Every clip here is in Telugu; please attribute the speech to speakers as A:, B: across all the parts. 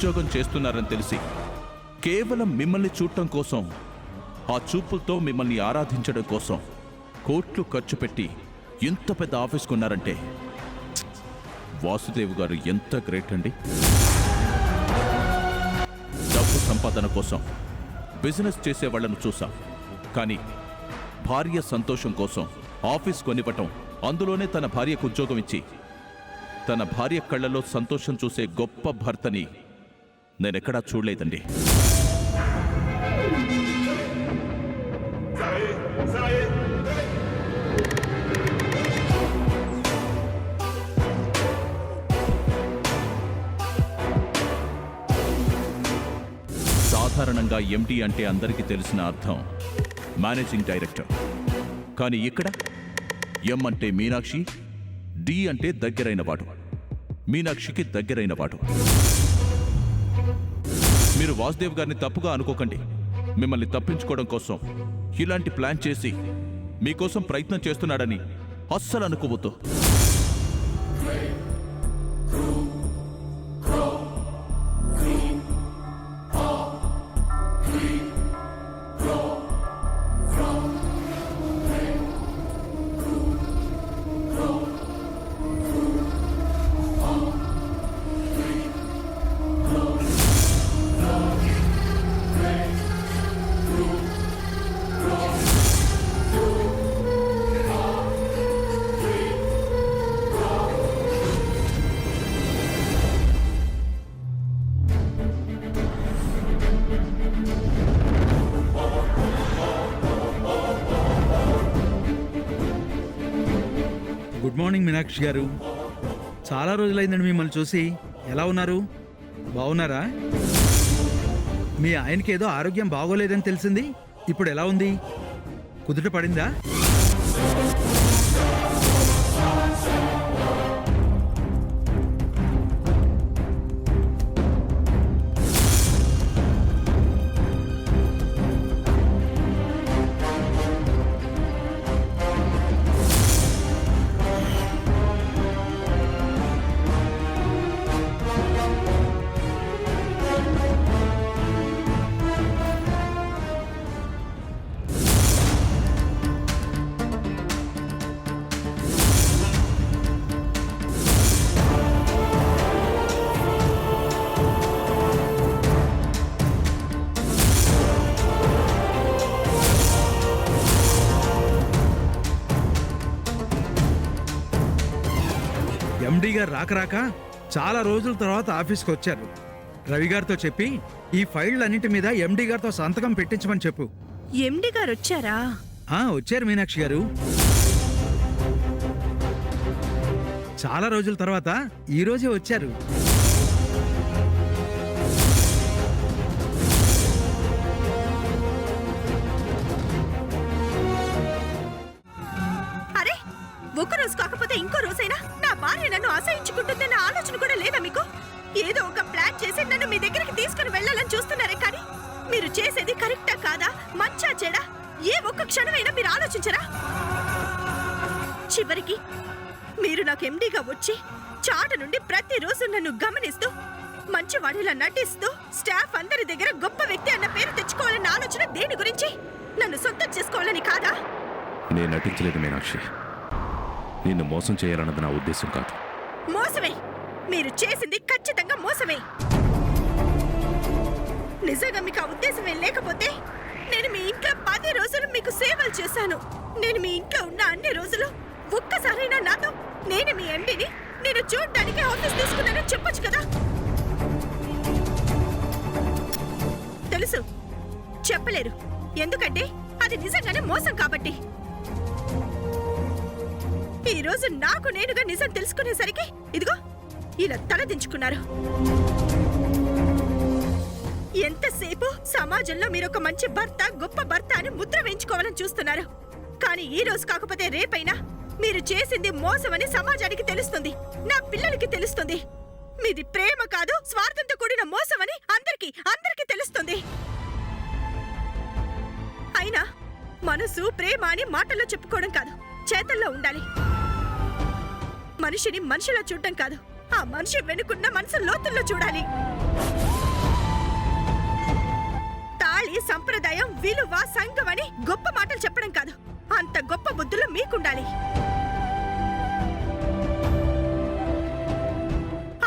A: ఉద్యోగం చేస్తున్నారని తెలిసి కేవలం మిమ్మల్ని చూడటం కోసం, ఆ చూపులతో మిమ్మల్ని ఆరాధించడం కోసం కోట్లు ఖర్చు పెట్టి ఎంత పెద్ద ఆఫీస్ కొన్నారంటే వాసుదేవ్ గారు ఎంత గ్రేట్ అండి. డబ్బు సంపాదన కోసం బిజినెస్ చేసే వాళ్లను చూసాం, కానీ భార్య సంతోషం కోసం ఆఫీస్ కొనివ్వటం, అందులోనే తన భార్యకు ఉద్యోగం ఇచ్చి తన భార్య కళ్ళలో సంతోషం చూసే గొప్ప భర్తని నేనెక్కడా చూడలేదండి. సాధారణంగా ఎండి అంటే అందరికీ తెలిసిన అర్థం మేనేజింగ్ డైరెక్టర్. కానీ ఇక్కడ ఎం అంటే మీనాక్షి, డి అంటే దగ్గరైనవాడు, మీనాక్షికి దగ్గరైనవాడు. మీరు వాసుదేవ్ గారిని తప్పుగా అనుకోకండి. మిమ్మల్ని తప్పించుకోవడం కోసం ఇలాంటి ప్లాన్ చేసి మీకోసం ప్రయత్నం చేస్తున్నాడని అస్సలు అనుకోవద్దు.
B: గుడ్ మార్నింగ్ మీనాక్షి గారు. చాలా రోజులైందండి మిమ్మల్ని చూసి. ఎలా ఉన్నారు? బాగున్నారా? మీ ఆయనకి ఏదో ఆరోగ్యం బాగోలేదని తెలిసింది. ఇప్పుడు ఎలా ఉంది? కుదుట పడిందా? ఎండి గారు రాక చాలా రోజుల తర్వాత ఆఫీస్కి వచ్చారు. రవి గారితో చెప్పి ఈ ఫైళ్ళన్నింటి మీద ఎండి గారితో సంతకం పెట్టించమని చెప్పు.
C: ఎండి గారు వచ్చారా?
B: వచ్చారు మీనాక్షి గారు. చాలా రోజుల తర్వాత ఈ రోజే వచ్చారు.
C: అరే, ఒక రోజు కాకపోతే ఇంకో రోజైనా నా భార్య నన్ను అసహించుకుంటుందన్న ఆలోచన కూడా లేదా మీకు? ఏదో ఒక ప్లాన్ చేసి నన్ను మీ దగ్గరికి తీసుకుని వెళ్ళాలని చూస్తున్నారే, కానీ మీరు చేసేది కరెక్టా కాదా, మంచా చెడా, ఏ ఒక్క క్షణమైనా మీరు ఆలోచించరా? చివరికి మీరు నాకు ఎండీగా వచ్చి చాటు నుండి ప్రతిరోజు నన్ను గమనిస్తూ మంచివాడిలా నటిస్తూ స్టాఫ్ అందరి దగ్గర గొప్ప వ్యక్తి అన్న పేరు తెచ్చుకోవాలన్న ఆలోచన దేని గురించి? నన్ను సొంతం చేసుకోవాలని కాదా?
D: నేను నటించలేదు మీనాక్షి. నిన్ను మోసం చేయాలన్నది నా ఉద్దేశం కాదు.
C: మోసమే. మీరు చేసింది ఖచ్చితంగా మోసమే. నిజంగా మీకు ఆ ఉద్దేశమే లేకపోతే నేను మీ ఇంట్లో 10 రోజులు మీకు సేవలు చేశాను. నేను మీ ఇంట్లో ఉన్న అన్ని రోజులు ఒక్కసారైనా నాతో నేను మీ ఎండిని, నేను చూడడానికి ఆఫీస్ తీసుకున్నానని చెప్పొచ్చు కదా. తెలుసు, చెప్పలేరు. ఎందుకంటే అది నిజంగానే మోసం కాబట్టి. ఈ రోజు నాకు నేనుగా నిజం తెలుసుకునేసరికి ఇదిగో ఇలా తలదించుకున్నారు. ఎంతసేపు సమాజంలో మీరు ఒక మంచి భర్త, గొప్ప భర్త అని ముద్ర వేయించుకోవాలని చూస్తున్నారు. కానీ ఈ రోజు కాకపోతే రేపైనా మీరు చేసింది మోసమని సమాజానికి తెలుస్తుంది, నా పిల్లలకి తెలుస్తుంది. మీది ప్రేమ కాదు, స్వార్థంతో కూడిన మోసమని అందరికీ తెలుస్తుంది. అయినా మనసు ప్రేమ అని మాటల్లో చెప్పుకోవడం కాదు, చేతల్లో ఉండాలి. మనిషిని మనిషిలా చూడటం కాదు, ఆ మనిషి వెనుకున్న మనసు లోతుల్లో చూడాలి. తాళి, సంప్రదాయం, విలువ, సంఘం అని గొప్ప మాటలు చెప్పడం కాదు, అంత గొప్ప బుద్ధులు మీకుండాలి.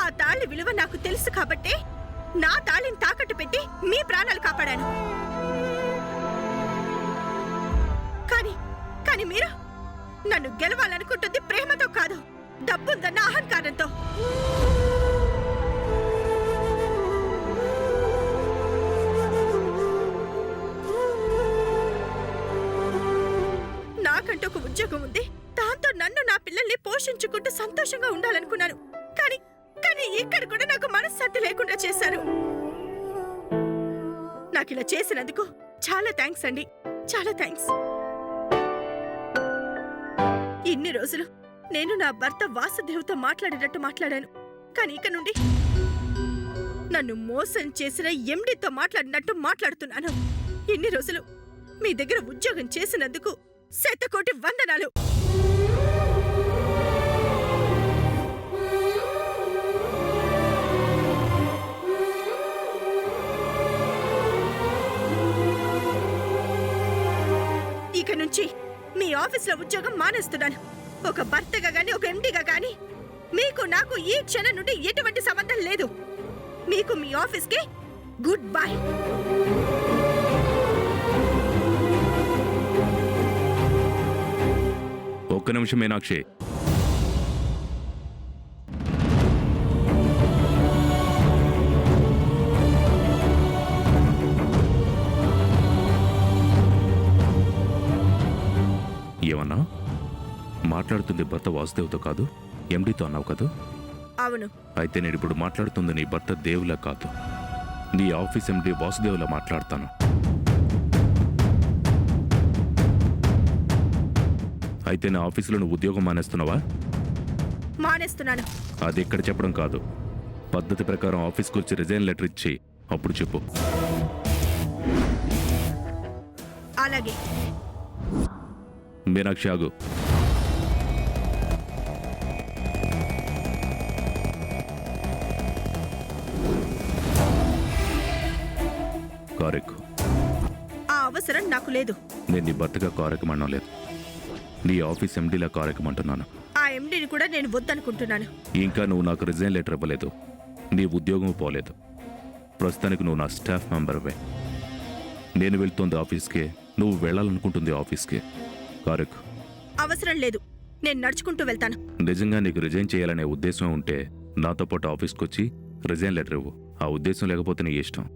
C: ఆ తాళి విలువ నాకు తెలుసు కాబట్టే నా తాళిని తాకట్టు పెట్టి మీ ప్రాణాలు కాపాడాను. కానీ మీరు నన్ను గెలవాలనుకుంటుంది ప్రేమతో కాదు, డబ్బుందన్న అహంకారంతో. నాకంటూ ఒక ఉద్యోగం ఉంది, దాంతో నన్ను, నా పిల్లల్ని పోషించుకుంటూ సంతోషంగా ఉండాలనుకున్నాను. కానీ ఇక్కడ కూడా నాకు మనశ్శాంతి లేకుండా చేశారు. నాకు ఇలా చేసినందుకు చాలా థ్యాంక్స్ అండి, చాలా థ్యాంక్స్. ఇన్ని రోజులు నేను నా భర్త వాసుదేవ్తో మాట్లాడేటట్టు మాట్లాడాను, కానీ ఇక నుండి నన్ను మోసం చేసిన ఎండితో మాట్లాడినట్టు మాట్లాడుతున్నాను. ఇన్ని రోజులు మీ దగ్గర ఉద్యోగం చేసినందుకు శతకోటి వందనాలు. ఇక నుంచి మీ ఆఫీస్లో ఉద్యోగం మానేస్తున్నాను. ఒక భర్తగా గాని, ఒక ఎండిగా గాని మీకు నాకు ఈ క్షణం నుండి ఎటువంటి సంబంధం లేదు. మీకు మీ ఆఫీస్కి గుడ్ బై.
D: ఒక్క నిమిషం మీనాక్షి. ఏమన్నా మాట్లాడుతుంది భర్త వాసుదేవ్తో కాదు, ఎండితో అన్నావు కదా?
C: అవును.
D: అయితే నేను ఇప్పుడు మాట్లాడుతుంది నీ భర్త దేవులా కాదు, నీ ఆఫీస్ ఎండి వాసుదేవ్లా మాట్లాడతాను. అయితే నా ఆఫీసులో నువ్వు ఉద్యోగం మానేస్తున్నావా?
C: మానేస్తున్నాను.
D: అది ఇక్కడ చెప్పడం కాదు, పద్ధతి ప్రకారం ఆఫీస్కి వచ్చి రిజైన్ లెటర్ ఇచ్చి అప్పుడు చెప్పు.
C: అలాగే.
D: మీనాక్షి ఆగు. కారెక్కు.
C: ఆ అవసరం నాకు లేదు.
D: నేను నీ భర్తగా కారెక్కమనడం లేదు, నీ ఆఫీస్ ఎండీలా కారెక్కమంటున్నాను.
C: ఆ ఎండీని కూడా నేను వద్దనుకుంటున్నాను.
D: ఇంకా నువ్వు నాకు రిజైన్ లెటర్ ఇవ్వలేదు, నీ ఉద్యోగం పోలేదు. ప్రస్తుతానికి నువ్వు నా స్టాఫ్ మెంబర్వే. నేను వెళ్తుంది ఆఫీస్కే, నువ్వు వెళ్ళాలనుకుంటుంది ఆఫీస్కే. కారెక్కు.
C: అవసరం లేదు, నేను నడుచుకుంటూ వెళ్తాను.
D: నిజంగా నీకు రిజైన్ చేయాలనే ఉద్దేశం ఉంటే నాతో పాటు ఆఫీస్కి వచ్చి రిజైన్ లెటర్ ఇవ్వు. ఆ ఉద్దేశం లేకపోతే నీ ఇష్టం.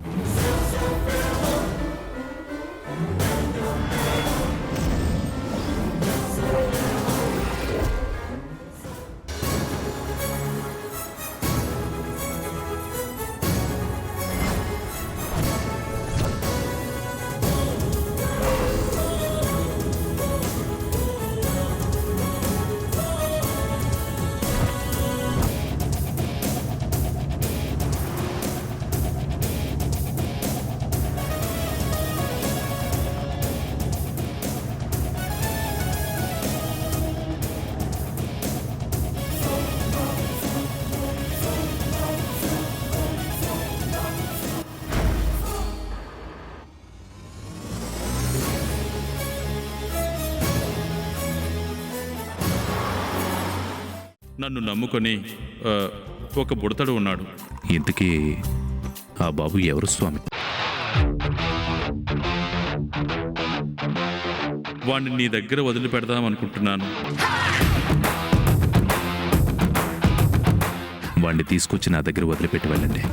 A: నన్ను నమ్ముకొని ఒక బుడతడు ఉన్నాడు.
D: ఇంతకీ ఆ బాబు ఎవరు స్వామి?
A: వాణ్ణి నీ దగ్గర వదిలిపెడదామనుకుంటున్నాను.
D: వాణ్ణి తీసుకొచ్చి నా దగ్గర వదిలిపెట్టి వెళ్ళండి.